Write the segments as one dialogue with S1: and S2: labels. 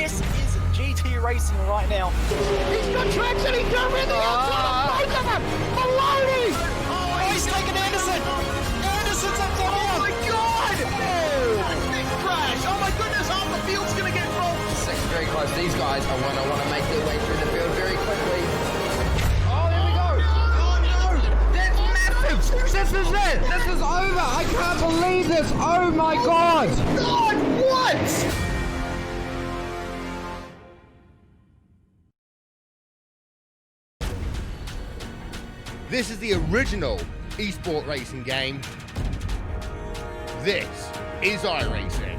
S1: This is GT racing right now.
S2: He's got traction, he's got everything outside of both of them! Maloney!
S1: Oh, he's taken Anderson! Anderson's up the
S2: Oh my god! Oh! Big crash! Oh my goodness, half the field's gonna get rolled!
S3: Second very close. These guys are going to want to make their way through the field very quickly.
S2: Oh, there we go!
S3: Oh no! That's massive! This is it! This is over! I can't believe this! Oh my god!
S2: God, what?
S4: This is the original esport racing game. This is iRacing.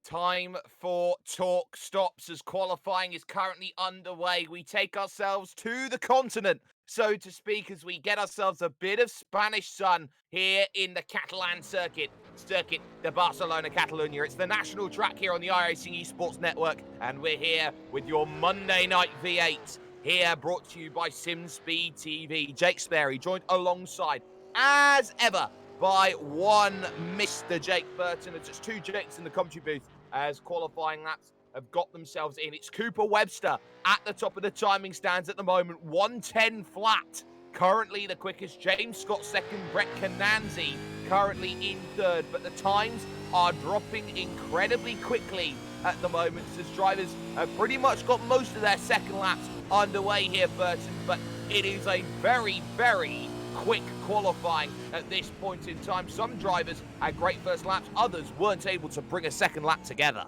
S5: Time for talk stops as qualifying is currently underway. We take ourselves to the continent, so to speak, as we get ourselves a bit of Spanish sun here in the Catalan circuit, the Barcelona-Catalunya. It's the national track here on the iRacing Esports Network, and we're here with your Monday Night V8, here brought to you by SimSpeed TV. Jake Sperry joined alongside, as ever, by one Mr. Jake Burton. It's just two Jakes in the commentary booth as qualifying laps have got themselves in. It's Cooper Webster at the top of the timing stands at the moment, 110 flat. Currently the quickest, James Scott second, Brett Cananzi currently in third, but the times are dropping incredibly quickly at the moment as drivers have pretty much got most of their second laps underway here, Burton, but it is a very, very quick qualifying at this point in time. Some drivers had great first laps, others weren't able to bring a second lap together.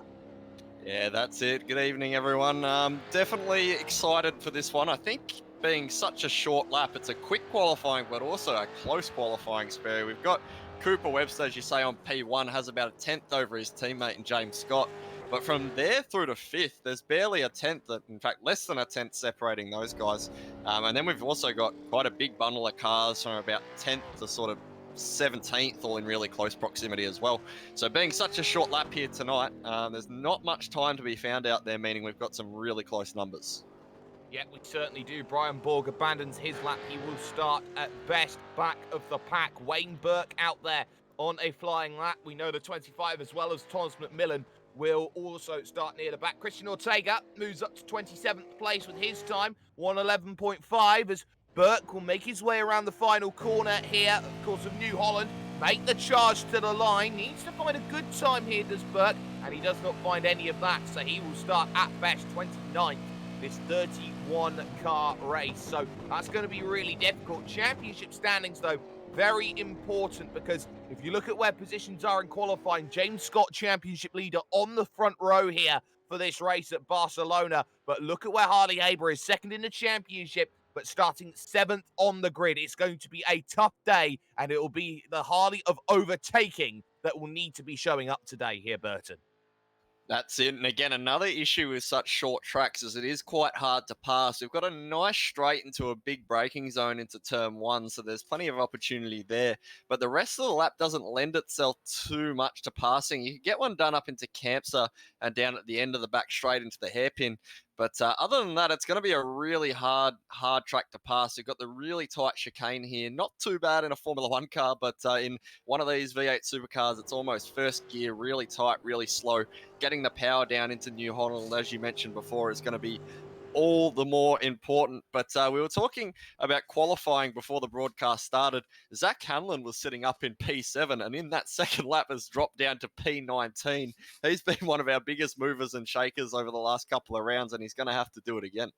S6: Yeah, that's it. Good evening, everyone. Definitely excited for this one. I think being such a short lap, it's a quick qualifying, but also a close qualifying, Sperry. We've got Cooper Webster, as you say, on P1, has about a tenth over his teammate in James Scott. But from there through to fifth, there's barely a tenth, in fact, less than a tenth separating those guys. And then we've also got quite a big bundle of cars from about 10th to sort of 17th, all in really close proximity as well. So being such a short lap here tonight, there's not much time to be found out there, meaning we've got some really close numbers.
S5: Yeah, we certainly do. Brian Borg abandons his lap. He will start at best back of the pack. Wayne Burke out there on a flying lap. We know the 25 as well as Thomas McMillan will also start near the back. Christian Ortega moves up to 27th place with his time, 1:11.5, as Burke will make his way around the final corner here, of course, of New Holland, make the charge to the line. Needs to find a good time here, does Burke, and he does not find any of that, so he will start at best 29th, this 31-car race. So that's going to be really difficult. Championship standings, though, very important, because if you look at where positions are in qualifying, James Scott, championship leader, on the front row here for this race at Barcelona. But look at where Harley Haber is, second in the championship, but starting 7th on the grid. It's going to be a tough day, and it will be the Harley of overtaking that will need to be showing up today here, Burton.
S6: That's it. And again, another issue with such short tracks is it is quite hard to pass. We've got a nice straight into a big braking zone into turn one, so there's plenty of opportunity there. But the rest of the lap doesn't lend itself too much to passing. You can get one done up into Campsa and down at the end of the back straight into the hairpin. But other than that, it's going to be a really hard track to pass. You've got the really tight chicane here. Not too bad in a Formula One car, but in one of these V8 supercars, it's almost first gear, really tight, really slow. Getting the power down into New Holland, as you mentioned before, is going to be all the more important. But we were talking about qualifying before the broadcast started. Zach Hanlon was sitting up in P7, and in that second lap has dropped down to P19. He's been one of our biggest movers and shakers over the last couple of rounds, and he's going to have to do it again.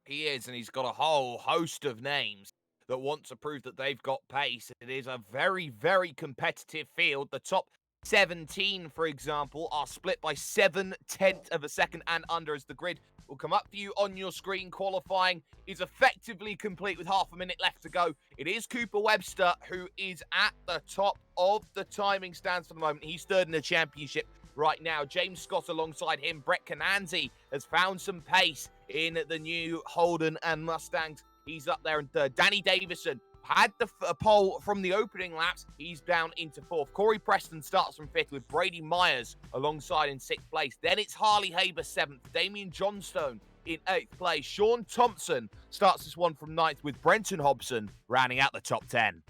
S5: He is, and he's got a whole host of names that want to prove that they've got pace. It is a very, very competitive field. The top 17, for example, are split by 7/10 of a second and under as the grid will come up for you on your screen. Qualifying is effectively complete with half a minute left to go. It is Cooper Webster who is at the top of the timing stands for the moment. He's third in the championship right now. James Scott alongside him. Brett Cananzi has found some pace in the new Holden and Mustangs. He's up there in third. Danny Davison had the pole from the opening laps. He's down into fourth. Corey Preston starts from fifth with Brady Myers alongside in sixth place. Then it's Harley Haber seventh. Damian Johnstone in eighth place. Sean Thompson starts this one from ninth with Brenton Hobson rounding out the top 10.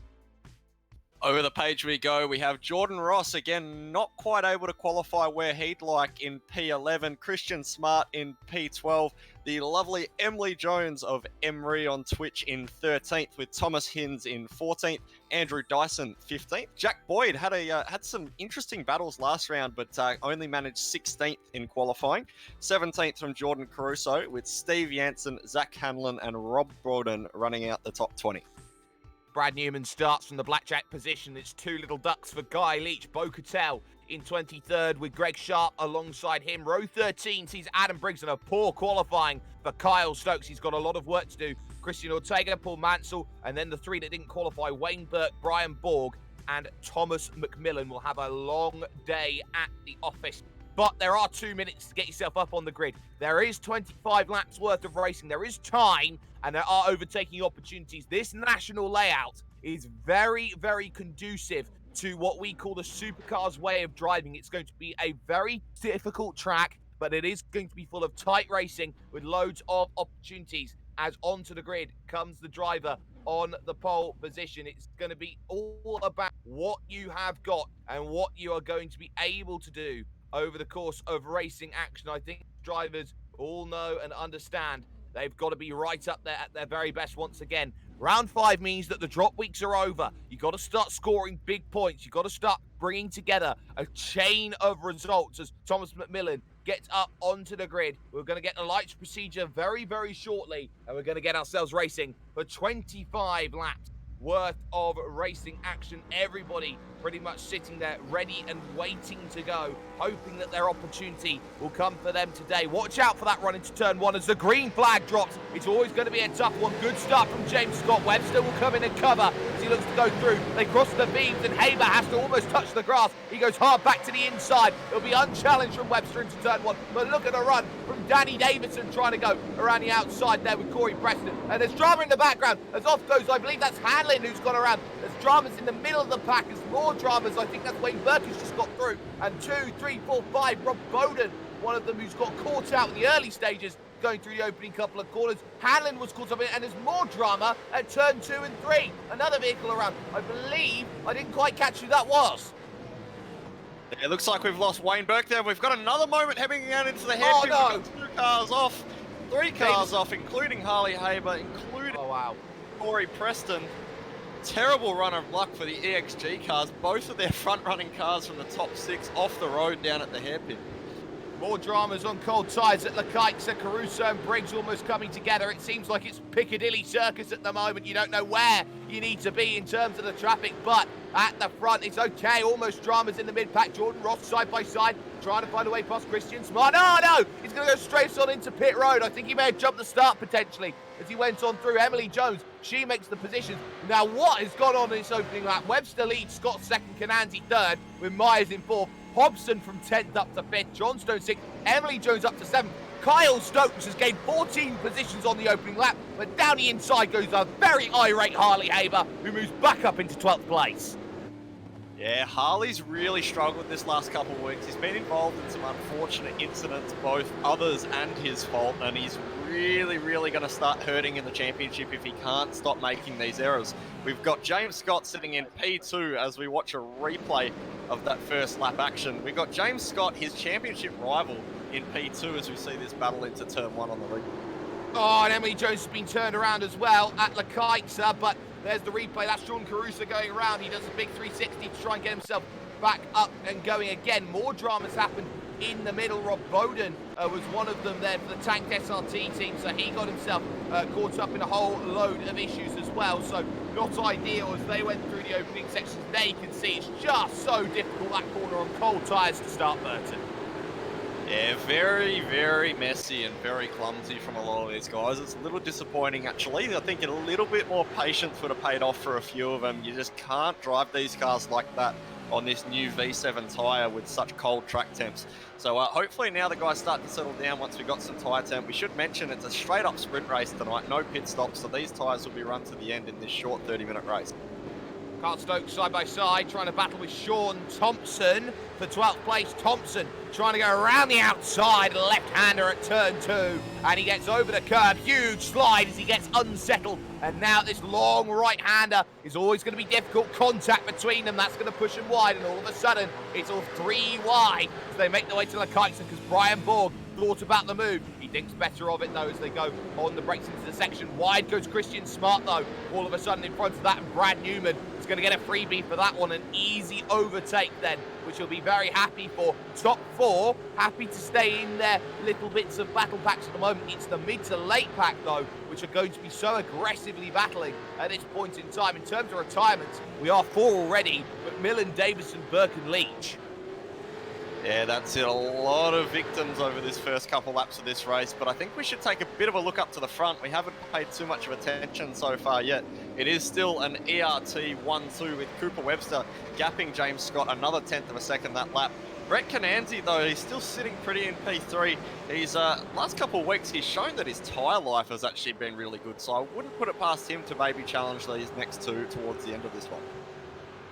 S6: Over the page we go. We have Jordan Ross, again, not quite able to qualify where he'd like in P11. Christian Smart in P12. The lovely Emily Jones of Emery on Twitch in 13th, with Thomas Hinds in 14th. Andrew Dyson, 15th. Jack Boyd had some interesting battles last round, but only managed 16th in qualifying. 17th from Jordan Caruso, with Steve Jansen, Zach Hanlon, and Rob Broden running out the top 20.
S5: Brad Newman starts from the blackjack position. It's two little ducks for Guy Leach. Bo Cattell in 23rd with Greg Sharp alongside him. Row 13 sees Adam Briggs and a poor qualifying for Kyle Stokes. He's got a lot of work to do. Christian Ortega, Paul Mansell, and then the three that didn't qualify, Wayne Burke, Brian Borg, and Thomas McMillan will have a long day at the office. But there are 2 minutes to get yourself up on the grid. There is 25 laps worth of racing. There is time, and there are overtaking opportunities. This national layout is very, very conducive to what we call the Supercar's way of driving. It's going to be a very difficult track, but it is going to be full of tight racing with loads of opportunities. As onto the grid comes the driver on the pole position. It's going to be all about what you have got and what you are going to be able to do over the course of racing action. I think drivers all know and understand they've got to be right up there at their very best once again. Round 5 means that the drop weeks are over. You've got to start scoring big points. You've got to start bringing together a chain of results as Thomas McMillan gets up onto the grid. We're going to get the lights procedure very, very shortly, and we're going to get ourselves racing for 25 laps worth of racing action. Everybody pretty much sitting there ready and waiting to go, hoping that their opportunity will come for them today. Watch out for that run into turn 1 as the green flag drops. It's always going to be a tough one. Good start from James Scott. Webster will come in and cover as he looks to go through. They cross the beams and Haber has to almost touch the grass. He goes hard back to the inside. It'll be unchallenged from Webster into turn 1. But look at the run from Danny Davidson trying to go around the outside there with Corey Preston. And there's drama in the background as off goes, I believe that's Hanlon who's gone around. There's dramas in the middle of the pack. There's more dramas. I think that's Wayne Burke who's just got through. And 2, 3, 4, 5. Rob Bowden, one of them who's got caught out in the early stages, going through the opening couple of corners. Hanlon was caught up in it, and there's more drama at turn 2 and 3. Another vehicle around. I believe, I didn't quite catch who that was.
S6: It looks like we've lost Wayne Burke there. We've got another moment heading out into the hairpin.
S5: Oh, no.
S6: We've got 2 cars off, 3 cars off, including Harley Haber, including Corey Preston. Terrible run of luck for the EXG cars. Both of their front-running cars from the top 6 off the road down at the hairpin.
S5: More dramas on cold tyres at Lekikes and Caruso and Briggs almost coming together. It seems like it's Piccadilly Circus at the moment. You don't know where you need to be in terms of the traffic, but at the front it's okay. Almost dramas in the mid-pack. Jordan Ross side by side, trying to find a way past Christian Smart. No! He's going to go straight on into pit road. I think he may have jumped the start potentially as he went on through. Emily Jones, she makes the position. Now what has gone on in this opening lap? Webster leads, Scott second, Cananzi third, with Myers in fourth. Hobson from 10th up to 5th, Johnstone 6th, Emily Jones up to 7th. Kyle Stokes has gained 14 positions on the opening lap, but down the inside goes a very irate Harley Haber, who moves back up into 12th place.
S6: Yeah, Harley's really struggled this last couple of weeks. He's been involved in some unfortunate incidents, both others and his fault, and he's really going to start hurting in the championship if he can't stop making these errors. We've got James Scott sitting in P2 as we watch a replay of that first lap action. We've got James Scott, his championship rival, in P2 as we see this battle into turn 1 on the replay.
S5: Oh, and Emily Jones has been turned around as well at Lekikes, but there's the replay. That's Sean Caruso going around. He does a big 360 to try and get himself back up and going again. More dramas happened in the middle. Rob Bowden was one of them there for the Tanked SRT team, so he got himself caught up in a whole load of issues as well. So not ideal as they went through the opening sections. There you can see it's just so difficult, that corner on cold tyres to start, Burton.
S6: Yeah, very, very messy and very clumsy from a lot of these guys. It's a little disappointing, actually. I think a little bit more patience would have paid off for a few of them. You just can't drive these cars like that on this new V7 tyre with such cold track temps. So hopefully now the guys start to settle down once we've got some tyre temp. We should mention it's a straight up sprint race tonight, no pit stops, so these tyres will be run to the end in this short 30-minute race.
S5: Carl Stokes side by side, trying to battle with Sean Thompson for 12th place. Thompson trying to go around the outside, left-hander at turn 2, and he gets over the curb. Huge slide as he gets unsettled, and now this long right-hander is always going to be difficult. Contact between them, that's going to push them wide, and all of a sudden it's all 3 wide as they make their way to the Kiteson because Brian Borg thought about the move. He thinks better of it though as they go on the brakes into the section. Wide goes Christian Smart though, all of a sudden in front of that, and Brad Newman is going to get a freebie for that one. An easy overtake then, which he'll be very happy for. Top 4 happy to stay in their little bits of battle packs at the moment. It's the mid to late pack though, which are going to be so aggressively battling at this point in time. In terms of retirements, we are 4 already, but Millen, Davison, Burke and Leach.
S6: Yeah, that's it. A lot of victims over this first couple laps of this race, but I think we should take a bit of a look up to the front. We haven't paid too much of attention so far yet. It is still an ERT 1-2 with Cooper Webster gapping James Scott another 10th of a second that lap. Brett Cananzi, though, he's still sitting pretty in P3. He's, last couple of weeks, he's shown that his tyre life has actually been really good, so I wouldn't put it past him to maybe challenge these next 2 towards the end of this one.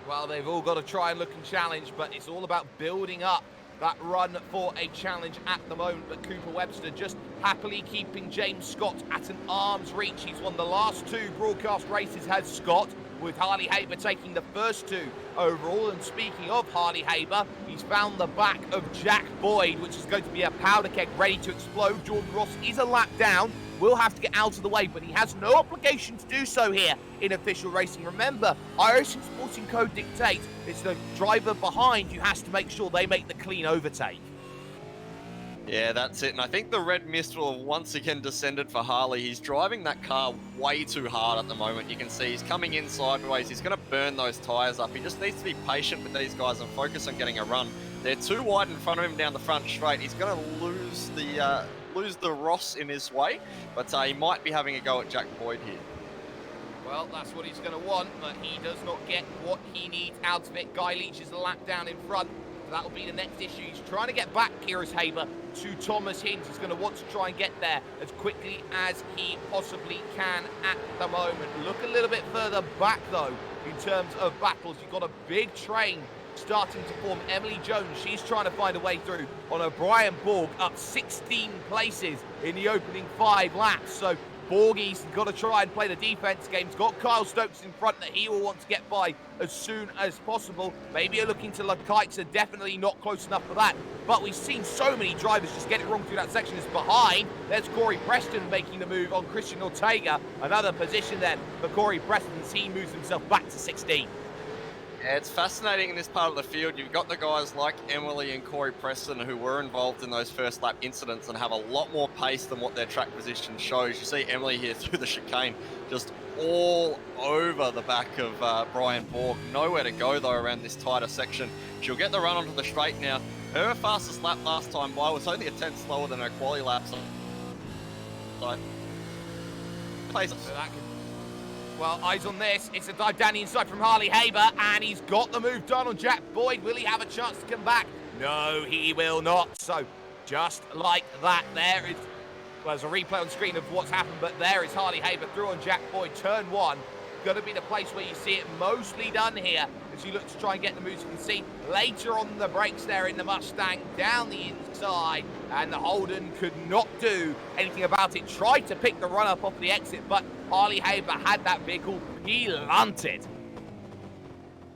S5: Well, they've all got to try and look and challenge, but it's all about building up that run for a challenge at the moment. But Cooper Webster just happily keeping James Scott at an arm's reach. He's won the last 2 broadcast races, has Scott, with Harley Haber taking the first 2 overall. And speaking of Harley Haber, he's found the back of Jack Boyd, which is going to be a powder keg ready to explode. Jordan Ross is a lap down, will have to get out of the way, but he has no obligation to do so here in official racing. Remember, iRacing Sporting Code dictates it's the driver behind who has to make sure they make the clean overtake.
S6: Yeah, that's it. And I think the red mist will have once again descended for Harley. He's driving that car way too hard at the moment. You can see he's coming in sideways. He's going to burn those tyres up. He just needs to be patient with these guys and focus on getting a run. They're too wide in front of him down the front straight. He's going to lose the Ross in his way, but he might be having a go at Jack Boyd here.
S5: Well, that's what he's going to want, but he does not get what he needs out of it. Guy Leach is a lap down in front. That will be the next issue. He's trying to get back, Kyrus Haber, to Thomas Hinds. He's going to want to try and get there as quickly as he possibly can at the moment. Look a little bit further back, though, in terms of battles. You've got a big train starting to form. Emily Jones, she's trying to find a way through on a Brian Borg, up 16 places in the opening 5 laps. So Borgie's got to try and play the defense game. He's got Kyle Stokes in front that he will want to get by as soon as possible. Maybe you're looking to Lekaitsa, definitely not close enough for that. But we've seen so many drivers just get it wrong through that section. It's behind. There's Corey Preston making the move on Christian Ortega. Another position then for Corey Preston as he moves himself back to 16.
S6: Yeah, it's fascinating in this part of the field. You've got the guys like Emily and Corey Preston who were involved in those first lap incidents and have a lot more pace than what their track position shows. You see Emily here through the chicane, just all over the back of Brian Borg. Nowhere to go though around this tighter section. She'll get the run onto the straight now. Her fastest lap last time by was only a 10th slower than her quali lap. So
S5: well, eyes on this. It's a dive down the inside from Harley Haber, and he's got the move done on Jack Boyd. Will he have a chance to come back? No, he will not. So, just like that, well, there's a replay on screen of what's happened, but there is Harley Haber through on Jack Boyd. Turn 1, going to be the place where you see it mostly done here, as you look to try and get the moves. You can see later on the brakes there in the Mustang, down the inside, and the Holden could not do anything about it. Tried to pick the run up off the exit, but Harley Haber had that vehicle. He lunted.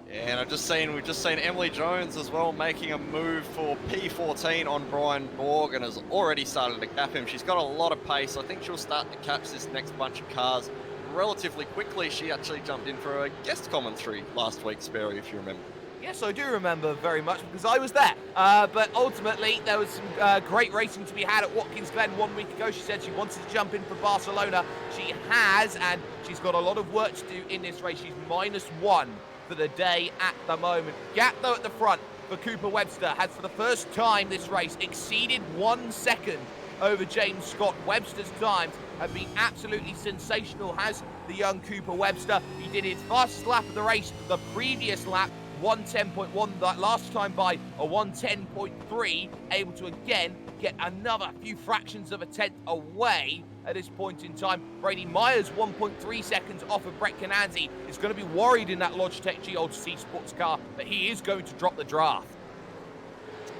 S6: Yeah, and we've just seen Emily Jones as well making a move for P14 on Brian Borg and has already started to gap him. She's got a lot of pace. I think she'll start to catch this next bunch of cars relatively quickly. She actually jumped in for a guest commentary last week, Sperry, if you remember.
S5: Yes, I do remember very much because I was there. But ultimately, there was some great racing to be had at Watkins Glen 1 week ago. She said she wanted to jump in for Barcelona. She has, and she's got a lot of work to do in this race. She's -1 for the day at the moment. Gap, though, at the front for Cooper Webster has, for the first time this race, exceeded 1 second over James Scott. Webster's times have been absolutely sensational, has the young Cooper Webster. He did his fastest lap of the race the previous lap, 1:10.1, that last time by a 1:10.3, able to again get another few fractions of a tenth away at this point in time. Brady Myers 1.3 seconds off of Brett Cananzi is going to be worried in that Logitech GLC sports car, but he is going to drop the draft.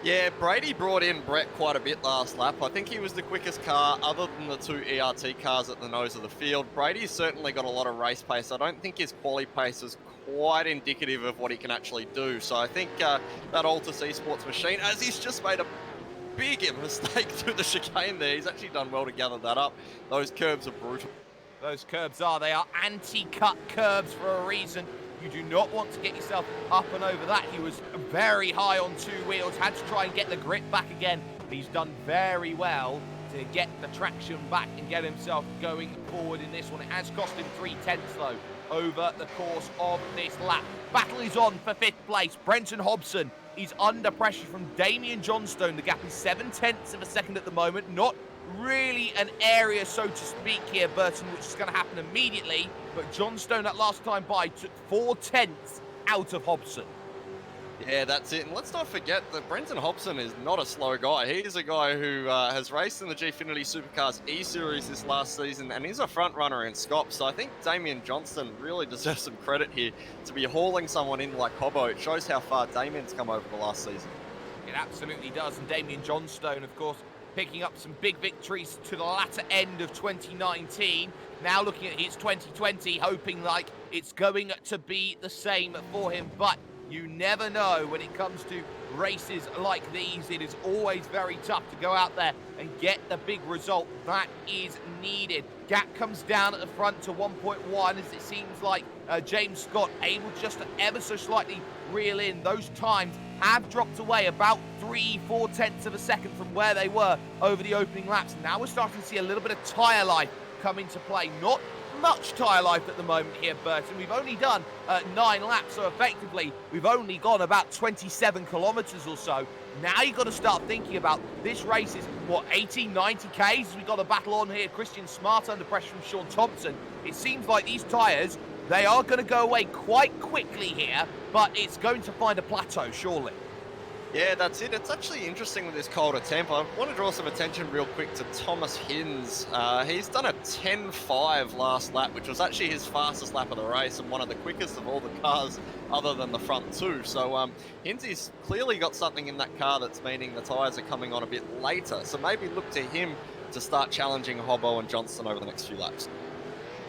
S6: Yeah, Brady brought in Brett quite a bit last lap. I think he was the quickest car other than the 2 ERT cars at the nose of the field. Brady's certainly got a lot of race pace. I don't think his quali pace is quite indicative of what he can actually do. So I think that Altus Esports machine, as he's just made a big mistake through the chicane there, he's actually done well to gather that up. Those curbs are brutal.
S5: Those curbs they are anti-cut curbs for a reason. You do not want to get yourself up and over that. He was very high on 2 wheels, had to try and get the grip back again. He's done very well to get the traction back and get himself going forward in this one. It has cost him 3/10 though over the course of this lap. Battle is on for 5th place. Brenton Hobson is under pressure from Damien Johnstone. The gap is 7/10 of a second at the moment. Not really an area, so to speak, here, Burton, which is going to happen immediately. But Johnstone, that last time by, took 4/10 out of Hobson.
S6: Yeah, that's it. And let's not forget that Brenton Hobson is not a slow guy. He is a guy who has raced in the Gfinity Supercars E-Series this last season, and he's a front runner in Scops. So I think Damien Johnston really deserves some credit here to be hauling someone in like Hobbo. It shows how far Damien's come over the last season.
S5: It absolutely does. And Damien Johnstone, of course, picking up some big victories to the latter end of 2019. Now looking at his 2020, hoping like it's going to be the same for him. But you never know when it comes to races like these. It is always very tough to go out there and get the big result that is needed. Gap comes down at the front to 1.1 as it seems like James Scott able just to ever so slightly reel in. Those times have dropped away about 3/4 tenths of a second from where they were over the opening laps. Now we're starting to see a little bit of tyre life come into play. Not much tyre life at the moment here, Burton. We've only done 9 laps, so effectively we've only gone about 27 kilometres or so. Now you've got to start thinking about this race is, what, 18, 90 Ks? We've got a battle on here. Christian Smart under pressure from Sean Thompson. It seems like these tyres, they are going to go away quite quickly here, but it's going to find a plateau, surely.
S6: Yeah, that's it. It's actually interesting with this colder temp. I want to draw some attention real quick to Thomas Hinz. He's done a 10.5 last lap, which was actually his fastest lap of the race and one of the quickest of all the cars other than the front 2. So Hinzy's clearly got something in that car that's meaning the tyres are coming on a bit later. So maybe look to him to start challenging Hobbo and Johnston over the next few laps.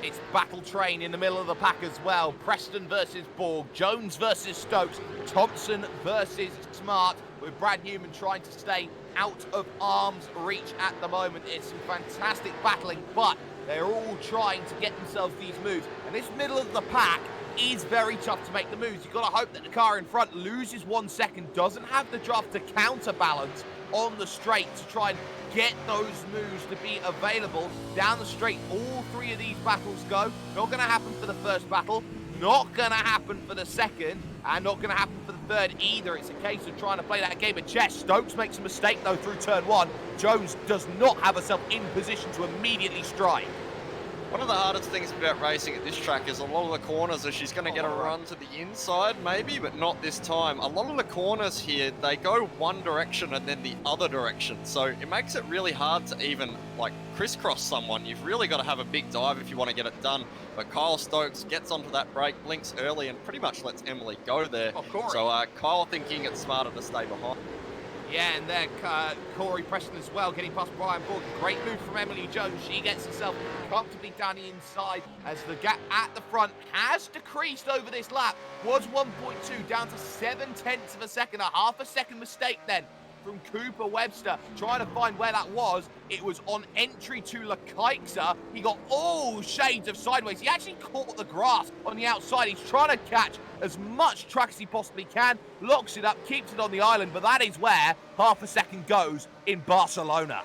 S5: It's battle train in the middle of the pack as well. Preston versus Borg, Jones versus Stokes, Thompson versus Smart, with Brad Newman trying to stay out of arm's reach at the moment. It's some fantastic battling, but they're all trying to get themselves these moves. And this middle of the pack is very tough to make the moves. You've got to hope that the car in front loses 1 second, doesn't have the draft to counterbalance on the straight to try and get those moves to be available down the straight. All 3 of these battles go. Not going to happen for the first battle, not going to happen for the second, and not going to happen for the third either. It's a case of trying to play that game of chess. Stokes makes a mistake though through turn 1. Jones does not have herself in position to immediately strike.
S6: One of the hardest things about racing at this track is a lot of the corners, as she's going to get a run to the inside maybe, but not this time. A lot of the corners here, they go one direction and then the other direction. So it makes it really hard to even like crisscross someone. You've really got to have a big dive if you want to get it done. But Kyle Stokes gets onto that brake, blinks early and pretty much lets Emily go there.
S5: Of course.
S6: So Kyle thinking it's smarter to stay behind.
S5: Yeah, and there Corey Preston as well, getting past Brian Borg. Great move from Emily Jones. She gets herself comfortably down the inside as the gap at the front has decreased over this lap. Was 1.2 down to 7/10 of a second, a half a second mistake then from Cooper Webster, trying to find where that was. It was on entry to Lekaixa. He got all shades of sideways. He actually caught the grass on the outside. He's trying to catch as much track as he possibly can, locks it up, keeps it on the island, but that is where half a second goes in Barcelona.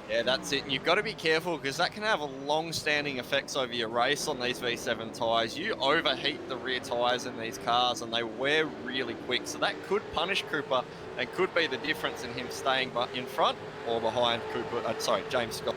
S6: Yeah, that's it. And you've got to be careful because that can have a long-standing effects over your race on these V7 tyres. You overheat the rear tyres in these cars and they wear really quick. So that could punish Cooper and could be the difference in him staying in front or behind James Scott.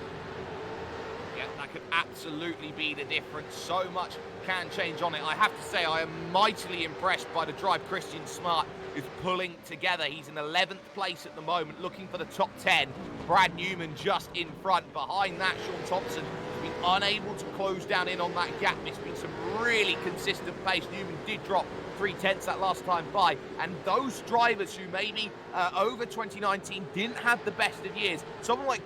S5: Yeah, that could absolutely be the difference. So much can change on it. I have to say, I am mightily impressed by the drive Christian Smart is pulling together. He's in 11th place at the moment, looking for the top 10. Brad Newman just in front. Behind that, Sean Thompson has been unable to close down in on that gap. It's been some really consistent pace. Newman did drop 3/10 that last time by. And those drivers who maybe over 2019 didn't have the best of years, someone like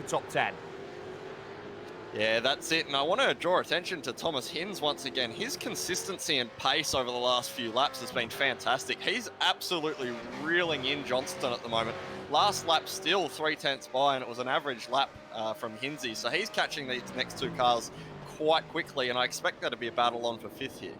S5: top 10.
S6: Yeah, that's it. And I want to draw attention to Thomas Hinz once again. His consistency and pace over the last few laps has been fantastic. He's absolutely reeling in Johnston at the moment. Last lap still 3/10 by, and it was an average lap from Hinzy. So he's catching these next two cars quite quickly, and I expect there to be a battle on for 5th here.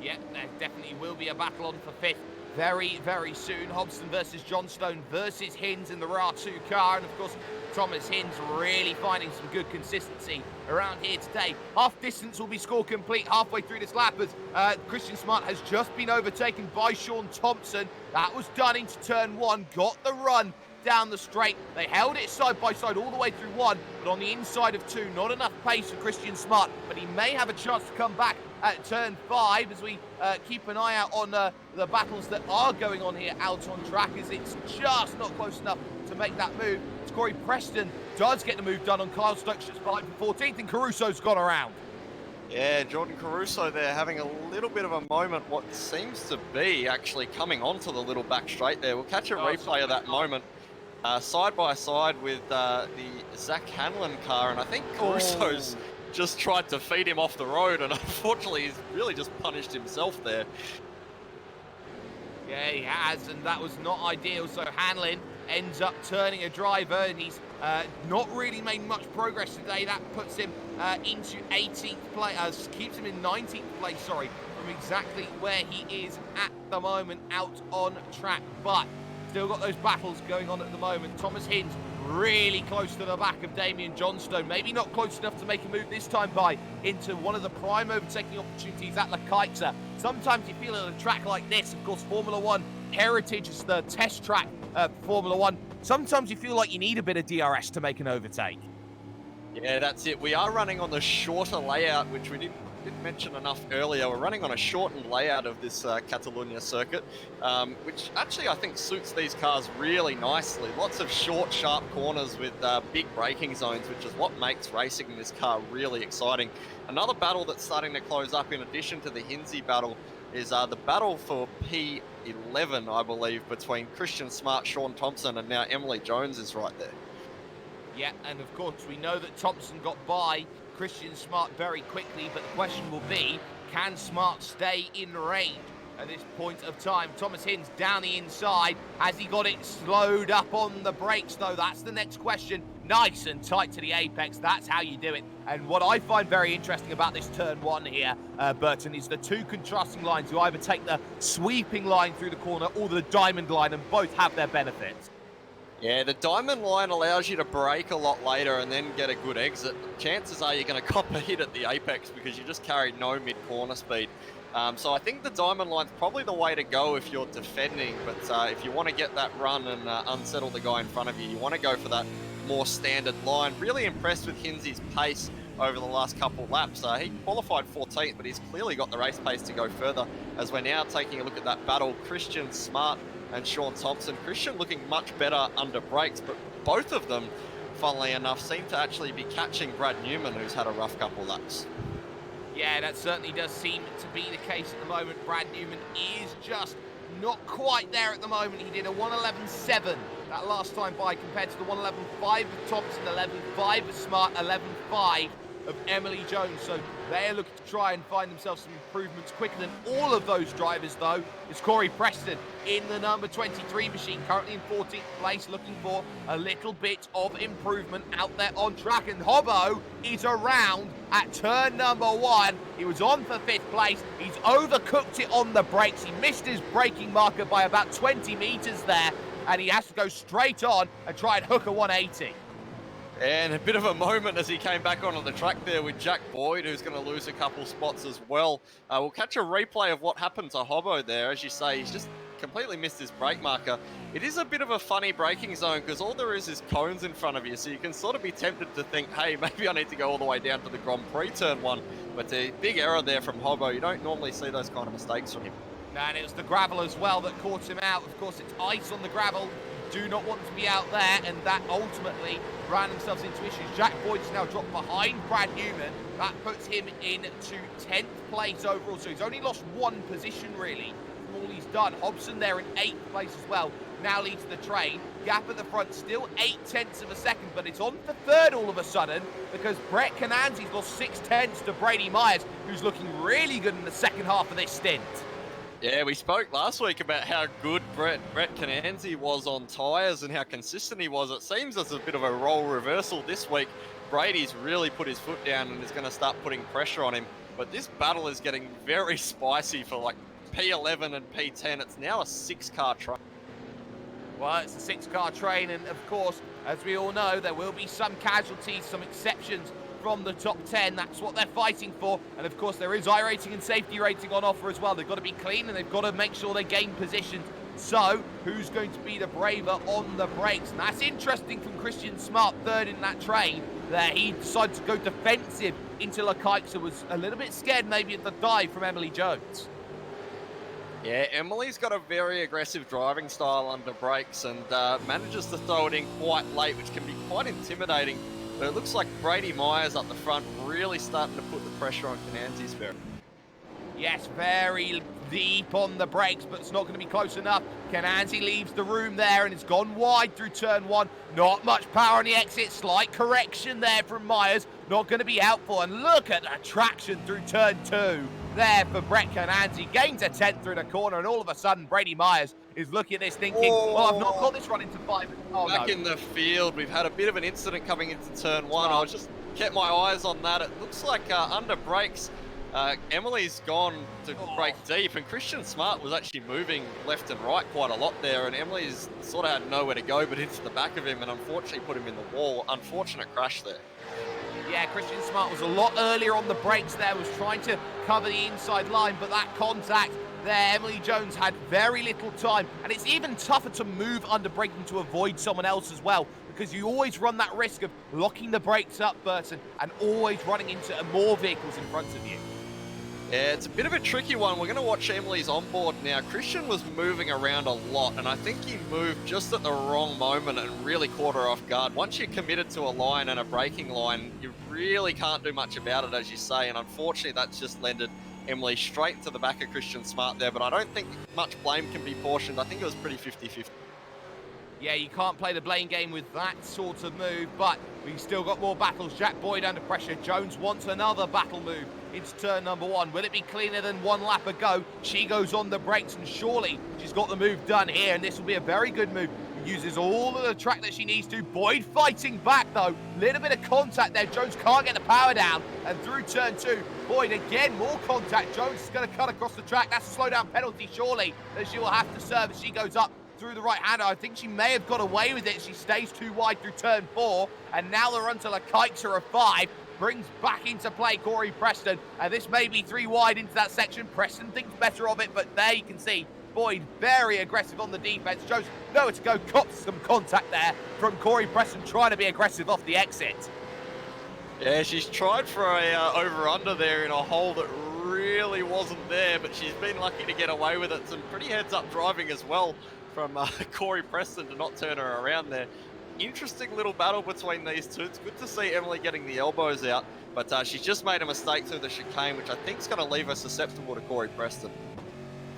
S5: Yeah, there definitely will be a battle on for 5th very, very soon. Hobson versus Johnstone versus Hinz in the RA2 car. And of course, Thomas Hinz really finding some good consistency around here today. Half distance will be score complete halfway through this lap as Christian Smart has just been overtaken by Sean Thompson. That was done into turn 1, got the run down the straight. They held it side by side all the way through 1, but on the inside of 2, not enough pace for Christian Smart, but he may have a chance to come back at turn 5 as we keep an eye out on the battles that are going on here out on track, as it's just not close enough to make that move. Corey Preston does get the move done on Kyle Stokes just behind for 14th, and Caruso's gone around.
S6: Yeah, Jordan Caruso there having a little bit of a moment, what seems to be actually coming onto the little back straight there. We'll catch a replay of that moment. Side by side with the Zach Hanlon car, and I think Caruso's just tried to feed him off the road, and unfortunately he's really just punished himself there.
S5: Yeah, he has, and that was not ideal. So Hanlon ends up turning a driver, and he's not really made much progress today. That puts him into 18th place, keeps him in 19th place, sorry, from exactly where he is at the moment out on track. But still got those battles going on at the moment. Thomas Hinz really close to the back of Damian Johnstone. Maybe not close enough to make a move this time by into one of the prime overtaking opportunities at Lekaixa. Sometimes you feel at a track like this, of course, Formula One Heritage is the test track for Formula One. Sometimes you feel like you need a bit of DRS to make an overtake.
S6: Yeah, that's it. We are running on the shorter layout, which we didn't mention enough earlier. We're running on a shortened layout of this Catalunya circuit, which actually I think suits these cars really nicely. Lots of short, sharp corners with big braking zones, which is what makes racing in this car really exciting. Another battle that's starting to close up, in addition to the Hinzy battle, is the battle for P11, I believe, between Christian Smart, Sean Thompson, and now Emily Jones is right there.
S5: Yeah, and of course we know that Thompson got by Christian Smart very quickly, but the question will be, can Smart stay in range at this point of time? Thomas Hinz down the inside. Has he got it slowed up on the brakes though? That's the next question. Nice and tight to the apex. That's how you do it. And what I find very interesting about this turn 1 here, Burton, is the two contrasting lines. You either take the sweeping line through the corner or the diamond line, and both have their benefits.
S6: Yeah, the diamond line allows you to brake a lot later and then get a good exit. Chances are you're going to cop a hit at the apex because you just carry no mid-corner speed. So I think the diamond line's probably the way to go if you're defending, but if you want to get that run and unsettle the guy in front of you, you want to go for that more standard line. Really impressed with Hinzy's pace over the last couple laps. He qualified 14th, but he's clearly got the race pace to go further, as we're now taking a look at that battle. Christian Smart and Sean Thompson. Christian looking much better under brakes, but both of them, funnily enough, seem to actually be catching Brad Newman, who's had a rough couple laps.
S5: Yeah, that certainly does seem to be the case at the moment. Brad Newman is just not quite there at the moment. He did a 1:11.7 that last time by, compared to the 1:11.5 of Thompson, 11.5 of Smart, 11.5 of Emily Jones. So they're looking to try and find themselves some improvements. Quicker than all of those drivers, though, is Corey Preston in the number 23 machine, currently in 14th place, looking for a little bit of improvement out there on track. And Hobbo is around at turn number 1. He was on for 5th place. He's overcooked it on the brakes. He missed his braking marker by about 20 meters there, and he has to go straight on and try and hook a 180.
S6: And a bit of a moment as he came back onto the track there with Jack Boyd, who's going to lose a couple spots as well. We'll catch a replay of what happened to Hobbo there. As you say, he's just completely missed his brake marker. It is a bit of a funny braking zone because all there is cones in front of you, so you can sort of be tempted to think, hey, maybe I need to go all the way down to the Grand Prix turn 1. But a big error there from Hobbo. You don't normally see those kind of mistakes from him.
S5: And it was the gravel as well that caught him out. Of course, it's ice on the gravel. Do not want to be out there, and that ultimately ran themselves into issues. Jack Boyd's now dropped behind Brad Newman. That puts him into 10th place overall, so he's only lost 1 position really from all he's done. Hobson there in 8th place as well, now leads the train. Gap at the front, still 0.8 of a second, but it's on for 3rd all of a sudden because Brett Cananzi's lost 0.6 to Brady Myers, who's looking really good in the second half of this stint.
S6: Yeah, we spoke last week about how good Brett Cananzi was on tyres and how consistent he was. It seems there's a bit of a role reversal this week. Brady's really put his foot down and is going to start putting pressure on him. But this battle is getting very spicy for like P11 and P10. It's now a 6-car train.
S5: Well, it's a 6-car train, and of course, as we all know, there will be some casualties, some exceptions from the top 10. That's what they're fighting for. And of course, there is iRacing and safety rating on offer as well. They've got to be clean and they've got to make sure they gain positions. So, who's going to be the braver on the brakes? And that's interesting from Christian Smart, 3rd in that train, that he decided to go defensive into Lekaitsa, was a little bit scared maybe at the dive from Emily Jones.
S6: Yeah, Emily's got a very aggressive driving style under brakes and manages to throw it in quite late, which can be quite intimidating. But it looks like Brady Myers up the front really starting to put the pressure on Cananzi's very.
S5: Yes, very deep on the brakes, but it's not going to be close enough. Cananzi leaves the room there and it's gone wide through turn 1. Not much power on the exit. Slight correction there from Myers. Not going to be helpful. And look at the traction through turn 2 there for Brett Cananzi. Gains a 10th through the corner, and all of a sudden Brady Myers is looking at this thinking, well, I've not got this run into 5. Oh,
S6: Back
S5: no.
S6: in the field, we've had a bit of an incident coming into turn 1. I was just kept my eyes on that. It looks like under brakes, Emily's gone to brake deep, and Christian Smart was actually moving left and right quite a lot there, and Emily's sort of had nowhere to go but into the back of him, and unfortunately put him in the wall. Unfortunate crash there.
S5: Yeah, Christian Smart was a lot earlier on the brakes there, was trying to cover the inside line, but that contact there, Emily Jones had very little time, and it's even tougher to move under braking to avoid someone else as well, because you always run that risk of locking the brakes up, Burton, and always running into more vehicles in front of you.
S6: Yeah, it's a bit of a tricky one. We're going to watch Emily's onboard now. Christian was moving around a lot, and I think he moved just at the wrong moment and really caught her off guard. Once you're committed to a line and a braking line, you really can't do much about it, as you say, and unfortunately that's just landed Emily straight into the back of Christian Smart there, but I don't think much blame can be portioned. I think it was pretty 50-50.
S5: Yeah, you can't play the blame game with that sort of move, but we've still got more battles. Jack Boyd under pressure. Jones wants another battle move into turn number 1. Will it be cleaner than 1 lap ago? She goes on the brakes, and surely she's got the move done here, and this will be a very good move. Uses all of the track that she needs to. Boyd fighting back, though. Little bit of contact there. Jones can't get the power down, and through turn 2, Boyd again, more contact. Jones is going to cut across the track. That's a slowdown penalty, surely, that she will have to serve as she goes up through the right-hander. I think she may have got away with it. She stays too wide through turn 4, and now the run to Lekaitsa of 5 brings back into play Corey Preston, and this may be 3 wide into that section. Preston thinks better of it, but there you can see Boyd very aggressive on the defense. Jones nowhere to go, cops some contact there from Corey Preston trying to be aggressive off the exit.
S6: Yeah, she's tried for a over-under there in a hole that really wasn't there, but she's been lucky to get away with it. Some pretty heads-up driving as well from Corey Preston to not turn her around there. Interesting little battle between these two. It's good to see Emily getting the elbows out, but she's just made a mistake through the chicane, which I think is going to leave her susceptible to Corey Preston.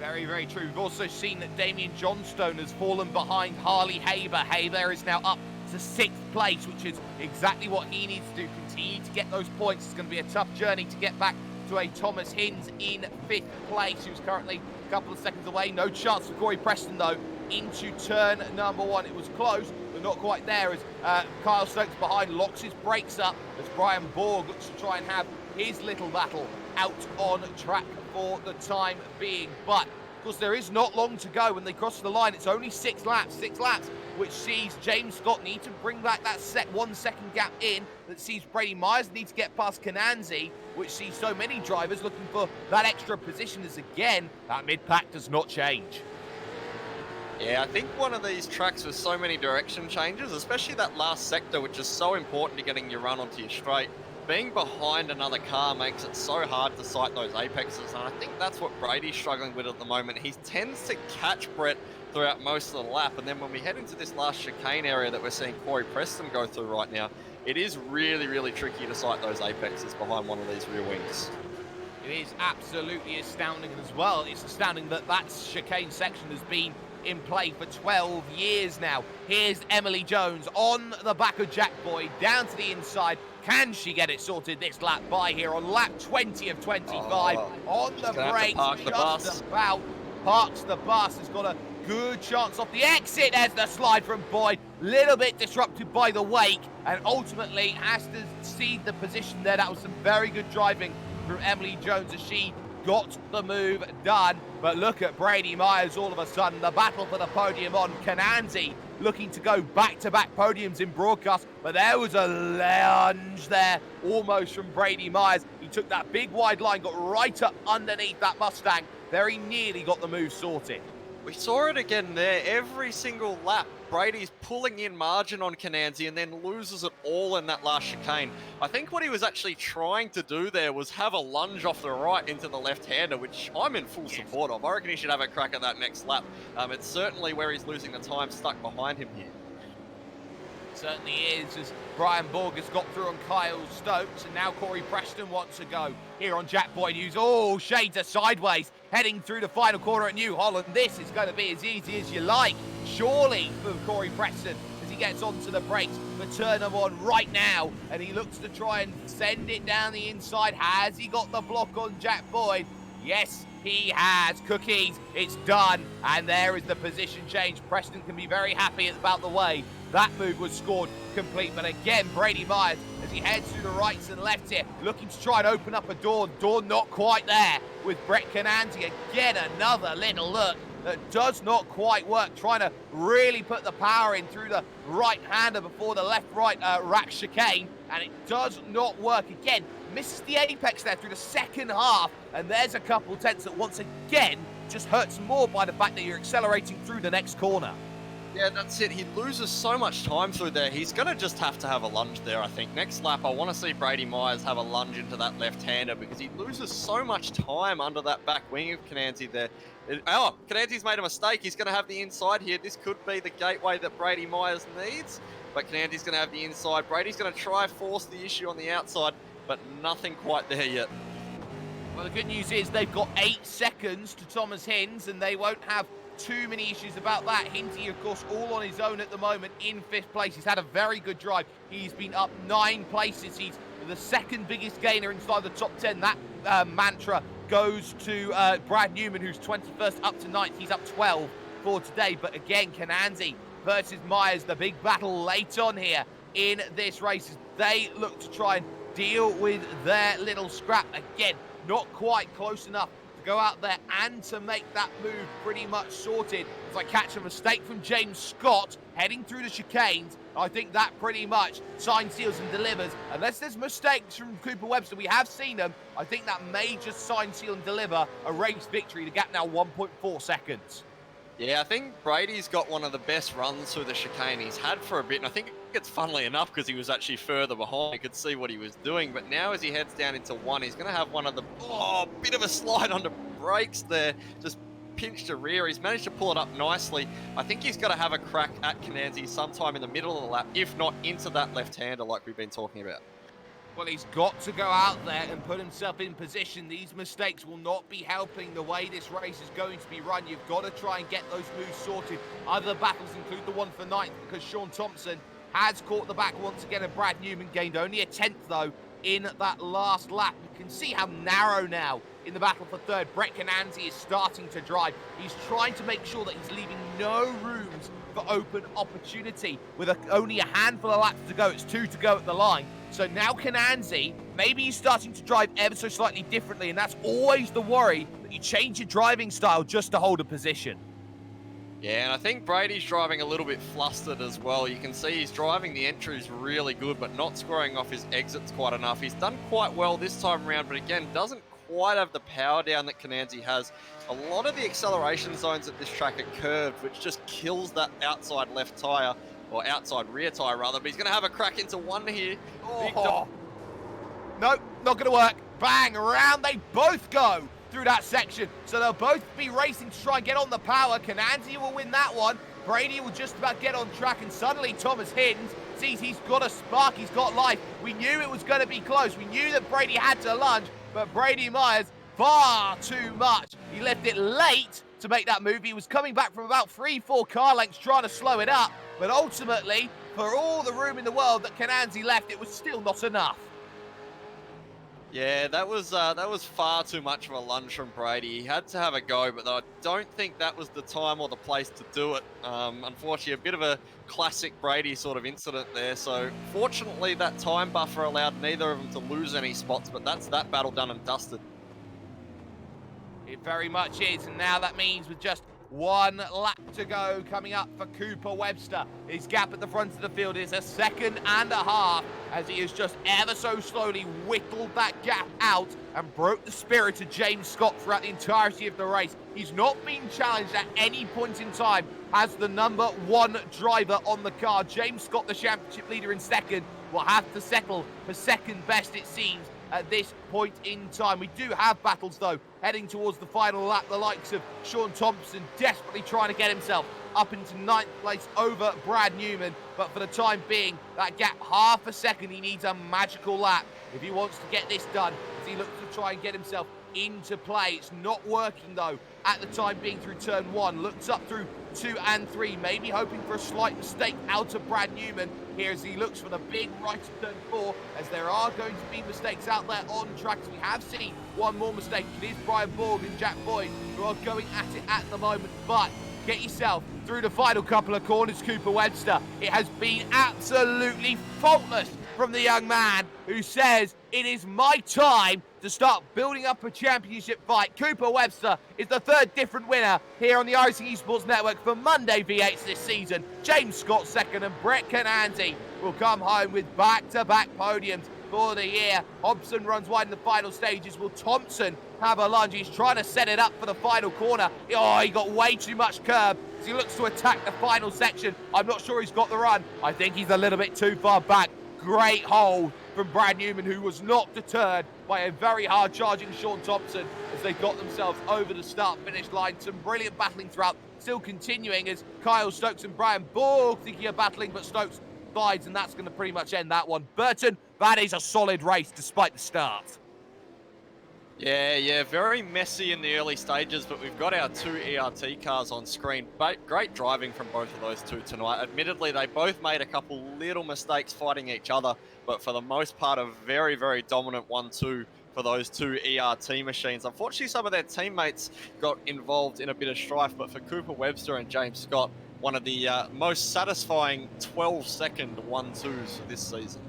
S5: Very, very true. We've also seen that Damien Johnstone has fallen behind Harley Haber. Haber is now up to 6th place, which is exactly what he needs to do. Continue to get those points. It's going to be a tough journey to get back to a Thomas Hinds in 5th place, who's currently a couple of seconds away. No chance for Corey Preston, though, into turn number 1. It was close, but not quite there, as Kyle Stokes behind locks his brakes up as Brian Borg looks to try and have his little battle out on track for the time being. But, of course, there is not long to go when they cross the line. It's only 6 laps, which sees James Scott need to bring back that 1 second gap in, that sees Brady Myers need to get past Kananzi, which sees so many drivers looking for that extra position, as again, that mid-pack does not change.
S6: Yeah, I think one of these tracks with so many direction changes, especially that last sector, which is so important to getting your run onto your straight, being behind another car makes it so hard to sight those apexes, and I think that's what Brady's struggling with at the moment. He tends to catch Brett throughout most of the lap, and then when we head into this last chicane area that we're seeing Corey Preston go through right now, it is really, really tricky to sight those apexes behind one of these rear wings.
S5: It is absolutely astounding, and as well, it's astounding that that chicane section has been in play for 12 years now. Here's Emily Jones on the back of Jack Boyd, down to the inside. Can she get it sorted this lap by here on lap 20 of 25? On the brakes, just about parks the bus. Has got a good chance off the exit. There's the slide from Boyd. Little bit disrupted by the wake, and ultimately has to cede the position there. That was some very good driving from Emily Jones as she got the move done. But look at Brady Myers all of a sudden. The battle for the podium on. Kananzi looking to go back-to-back podiums in broadcast, but there was a lunge there almost from Brady Myers. He took that big wide line, got right up underneath that Mustang. Very nearly got the move sorted.
S6: We saw it again there. Every single lap, Brady's pulling in margin on Kananzi and then loses it all in that last chicane. I think what he was actually trying to do there was have a lunge off the right into the left-hander, which I'm in full support of. I reckon he should have a crack at that next lap. It's certainly where he's losing the time stuck behind him here.
S5: Certainly is, as Brian Borg has got through on Kyle Stokes, and now Corey Preston wants to go here on Jack Boyd, who's shades of sideways, heading through the final corner at New Holland. This is going to be as easy as you like, surely, for Corey Preston, as he gets onto the brakes for turn number 1 right now, and he looks to try and send it down the inside. Has he got the block on Jack Boyd? Yes, he has. Cookies, it's done, and there is the position change. Preston can be very happy about the way that move was scored complete. But again, Brady Myers, as he heads through the rights and lefts here, looking to try and open up a door. Door not quite there with Brett Kananzi. Again, another little look that does not quite work, trying to really put the power in through the right-hander before the left-right rack chicane, and it does not work. Again, misses the apex there through the second half, and there's a couple tenths that once again just hurts more by the fact that you're accelerating through the next corner.
S6: Yeah, that's it. He loses so much time through there. He's going to just have to have a lunge there, I think. Next lap, I want to see Brady Myers have a lunge into that left-hander because he loses so much time under that back wing of Kananzi there. Kananzi's made a mistake. He's going to have the inside here. This could be the gateway that Brady Myers needs, but Kananzi's going to have the inside. Brady's going to try force the issue on the outside, but nothing quite there yet.
S5: Well, the good news is they've got 8 seconds to Thomas Hinds, and they won't have too many issues about that. Hinty, of course, all on his own at the moment in 5th place. He's had a very good drive. He's been up 9 places. He's the second biggest gainer inside the top 10. That mantra goes to Brad Newman, who's 21st up to 9th. He's up 12 for today. But again, Kananzi versus Myers, the big battle late on here in this race, as they look to try and deal with their little scrap. Again, not quite close enough go out there and to make that move pretty much sorted. As I catch a mistake from James Scott heading through the chicanes, I think that pretty much signs, seals and delivers. Unless there's mistakes from Cooper Webster, we have seen them. I think that may just sign, seal and deliver a race victory. The gap now 1.4 seconds.
S6: Yeah, I think Brady's got one of the best runs through the chicane he's had for a bit, and I think it's funnily enough because he was actually further behind. You could see what he was doing, but now as he heads down into 1, he's going to have one of the, bit of a slide under brakes there, just pinched a rear. He's managed to pull it up nicely. I think he's got to have a crack at Kananzi sometime in the middle of the lap, if not into that left-hander like we've been talking about.
S5: Well, he's got to go out there and put himself in position. These mistakes will not be helping the way this race is going to be run. You've got to try and get those moves sorted. Other battles include the one for 9th because Sean Thompson has caught the back once again, and Brad Newman gained only a 10th, though, in that last lap. You can see how narrow now in the battle for third. Brett Cananzi is starting to drive. He's trying to make sure that he's leaving no rooms for open opportunity. With only a handful of laps to go, it's 2 to go at the line. So now Cananzi, maybe he's starting to drive ever so slightly differently, and that's always the worry, that you change your driving style just to hold a position.
S6: Yeah, and I think Brady's driving a little bit flustered as well. You can see he's driving the entries really good, but not scoring off his exits quite enough. He's done quite well this time around, but again, doesn't quite have the power down that Cananzi has. A lot of the acceleration zones at this track are curved, which just kills that outside left tyre, or outside rear tyre rather, but he's going to have a crack into one here.
S5: Oh. Nope, not going to work. Bang, around they both go through that section. So they'll both be racing to try and get on the power. Cananzi will win that one. Brady will just about get on track, and suddenly Thomas Hiddens sees he's got a spark, he's got life. We knew it was going to be close. We knew that Brady had to lunge, but Brady Myers, far too much. He left it late to make that move. He was coming back from about 3-4 car lengths trying to slow it up, but ultimately, for all the room in the world that Cananzi left, it was still not enough.
S6: Yeah, that was far too much of a lunge from Brady. He had to have a go, but I don't think that was the time or the place to do it. Unfortunately, a bit of a classic Brady sort of incident there. So fortunately, that time buffer allowed neither of them to lose any spots, but that's that battle done and dusted.
S5: It very much is, and now that means with just one lap to go coming up for Cooper Webster. His gap at the front of the field is 1.5 seconds, as he has just ever so slowly whittled that gap out and broke the spirit of James Scott throughout the entirety of the race. He's not been challenged at any point in time as the number 1 driver on the car. James Scott, the championship leader in second, will have to settle for second best, it seems, at this point in time. We do have battles, though, heading towards the final lap. The likes of Sean Thompson desperately trying to get himself up into 9th place over Brad Newman. But for the time being, that gap 0.5 seconds, he needs a magical lap if he wants to get this done, as he looks to try and get himself into play. It's not working, though, at the time being through turn 1. Looks up through 2 and 3, maybe hoping for a slight mistake out of Brad Newman here as he looks for the big right of turn 4, as there are going to be mistakes out there on tracks. We have seen one more mistake. It is Brian Borg and Jack Boyd who are going at it at the moment, but get yourself through the final couple of corners, Cooper Webster. It has been absolutely faultless from the young man who says, it is my time to start building up a championship fight. Cooper Webster is the 3rd different winner here on the iRacing Esports Network for Monday V8s this season. James Scott second, and Brett Cananzi will come home with back-to-back podiums for the year. Hobson runs wide in the final stages. Will Thompson have a lunge? He's trying to set it up for the final corner. Oh, he got way too much curb as he looks to attack the final section. I'm not sure he's got the run. I think he's a little bit too far back. Great hold from Brad Newman, who was not deterred by a very hard charging Sean Thompson as they got themselves over the start-finish line. Some brilliant battling throughout, still continuing as Kyle Stokes and Brian Borg thinking of battling, but Stokes slides, and that's going to pretty much end that one. Burton, that is a solid race despite the start.
S6: Yeah, very messy in the early stages, but we've got our 2 ERT cars on screen. Great driving from both of those two tonight. Admittedly, they both made a couple little mistakes fighting each other, but for the most part, a very, very dominant 1-2 for those 2 ERT machines. Unfortunately, some of their teammates got involved in a bit of strife, but for Cooper Webster and James Scott, one of the most satisfying 12-second 1-2s this season.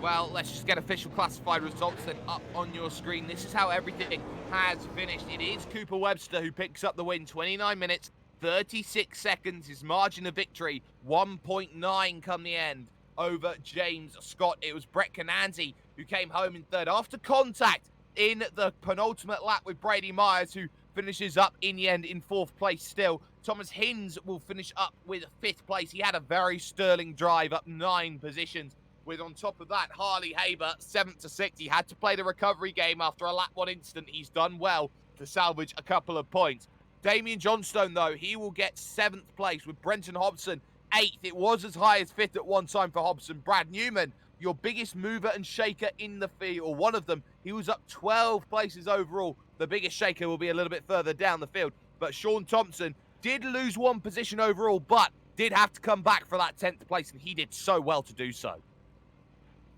S5: Well, let's just get official classified results then up on your screen. This is how everything has finished. It is Cooper Webster who picks up the win. 29 minutes, 36 seconds. His margin of victory, 1.9 come the end over James Scott. It was Brett Cananzi who came home in 3rd after contact in the penultimate lap with Brady Myers, who finishes up in the end in 4th place still. Thomas Hiddens will finish up with 5th place. He had a very sterling drive up 9 positions. With on top of that, Harley Haber, 7th to 6th. He had to play the recovery game after a lap 1 incident. He's done well to salvage a couple of points. Damian Johnstone, though, he will get 7th place with Brenton Hobson, 8th. It was as high as 5th at one time for Hobson. Brad Newman, your biggest mover and shaker in the field, or one of them, he was up 12 places overall. The biggest shaker will be a little bit further down the field. But Sean Thompson did lose 1 position overall, but did have to come back for that 10th place, and he did so well to do so.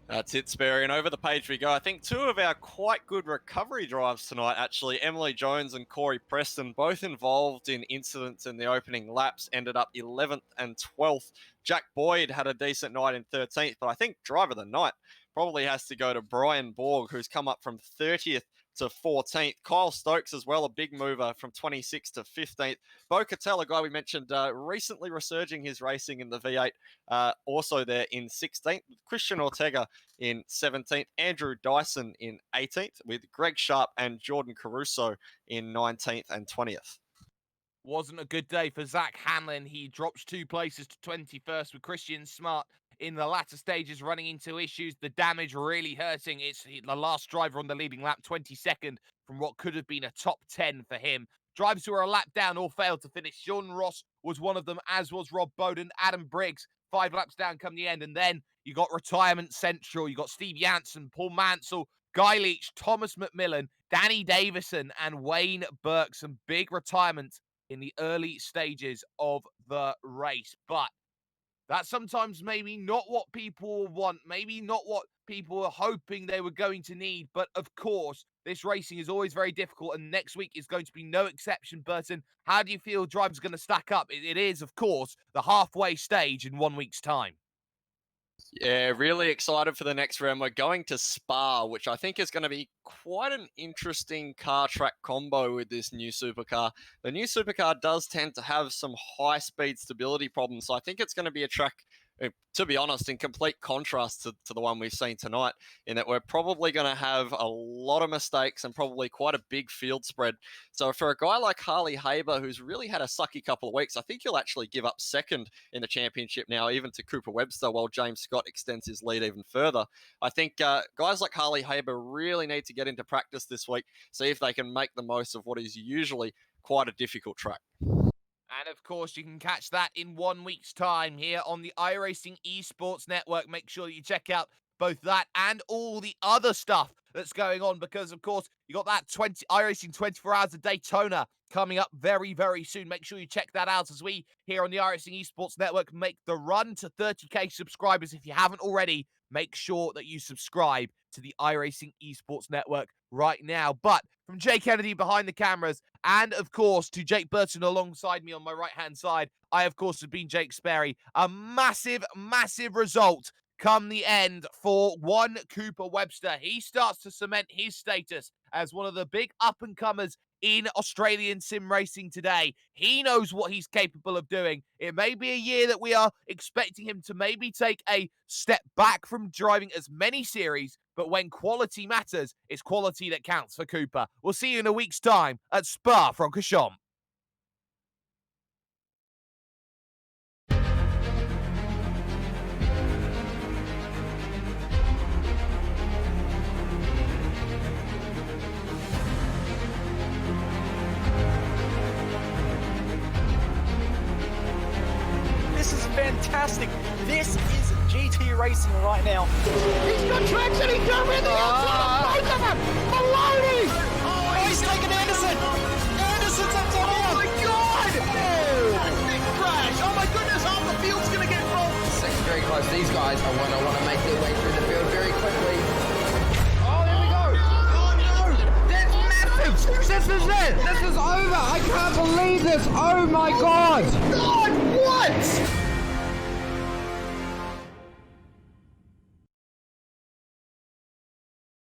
S6: That's it, Sperry, and over the page we go. I think two of our quite good recovery drives tonight, actually. Emily Jones and Corey Preston, both involved in incidents in the opening laps, ended up 11th and 12th. Jack Boyd had a decent night in 13th, but I think driver of the night probably has to go to Brian Borg, who's come up from 30th to 14th. Kyle Stokes as well, a big mover from 26th to 15th. Bo Cattell, a guy we mentioned, recently resurging his racing in the V8, also there in 16th. Christian Ortega in 17th. Andrew Dyson in 18th, with Greg Sharp and Jordan Caruso in 19th and 20th.
S5: Wasn't a good day for Zach Hanlon. He drops 2 places to 21st, with Christian Smart in the latter stages running into issues. The damage really hurting. It's the last driver on the leading lap, 22nd from what could have been a top 10 for him. Drivers who were a lap down all failed to finish. Sean Ross was one of them, as was Rob Bowden. Adam Briggs, 5 laps down come the end. And then you got Retirement Central. You got Steve Janssen, Paul Mansell, Guy Leach, Thomas McMillan, Danny Davison, and Wayne Burke. Some big retirements in the early stages of the race. But that's sometimes maybe not what people want, maybe not what people were hoping they were going to need. But of course, this racing is always very difficult, and next week is going to be no exception. Burton, how do you feel drivers going to stack up? It is, of course, the halfway stage in 1 week's time.
S6: Yeah, really excited for the next round. We're going to Spa, which I think is going to be quite an interesting car track combo with this new supercar. The new supercar does tend to have some high speed stability problems, so I think it's going to be a track, to be honest, in complete contrast to the one we've seen tonight, in that we're probably going to have a lot of mistakes and probably quite a big field spread. So for a guy like Harley Haber, who's really had a sucky couple of weeks, I think he'll actually give up second in the championship now, even to Cooper Webster, while James Scott extends his lead even further. I think guys like Harley Haber really need to get into practice this week, see if they can make the most of what is usually quite a difficult track.
S5: And of course, you can catch that in 1 week's time here on the iRacing Esports Network. Make sure that you check out both that and all the other stuff that's going on, because of course you got that iRacing 24 Hours of Daytona coming up very, very soon. Make sure you check that out as we here on the iRacing Esports Network make the run to 30k subscribers. If you haven't already, make sure that you subscribe to the iRacing Esports Network right now. But from Jay Kennedy behind the cameras, and of course to Jake Burton alongside me on my right-hand side, I of course have been Jake Sperry. A massive, massive result come the end for one Cooper Webster. He starts to cement his status as one of the big up-and-comers in Australian sim racing today. He knows what he's capable of doing. It may be a year that we are expecting him to maybe take a step back from driving as many series, but when quality matters, it's quality that counts for Cooper. We'll see you in a week's time at Spa-Francorchamps.
S1: This is fantastic. This is GT racing right now.
S2: He's got traction, he's got everything outside of both of them! Maloney!
S1: Oh, he's taking Anderson. Anderson's up to
S2: Oh my god! Oh, big crash! Oh my goodness, half the field's gonna get rolled!
S3: Second very close. These guys I want to make their way through the field very quickly. Oh, there we go.
S2: Oh no!
S3: That's massive. This is it. This is over. I can't believe this. Oh my god.
S2: God, what?